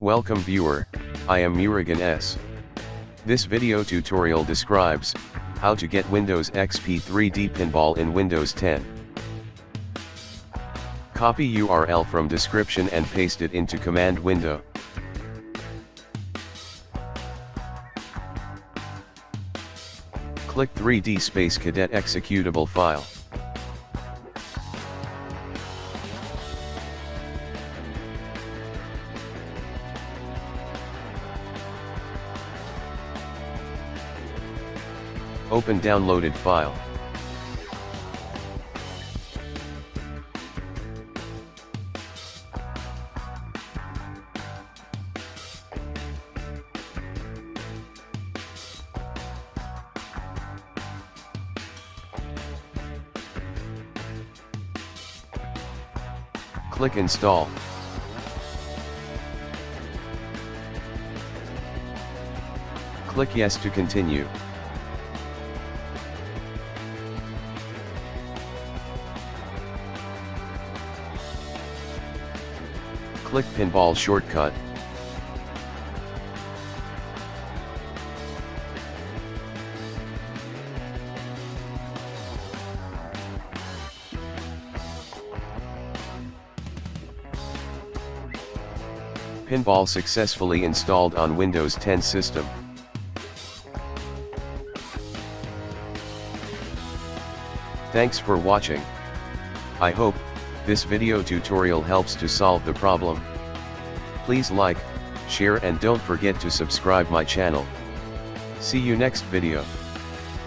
Welcome viewer, I am Murugan S. This video tutorial describes how to get Windows XP 3D Pinball in Windows 10. Copy URL from description and paste it into command window. Click 3D Space Cadet executable file. Open downloaded file. Click Install. Click Yes to continue. Click Pinball shortcut. Pinball successfully installed on Windows 10 system. Thanks for watching. I hope this video tutorial helps to solve the problem. Please like, share and don't forget to subscribe my channel. See you next video.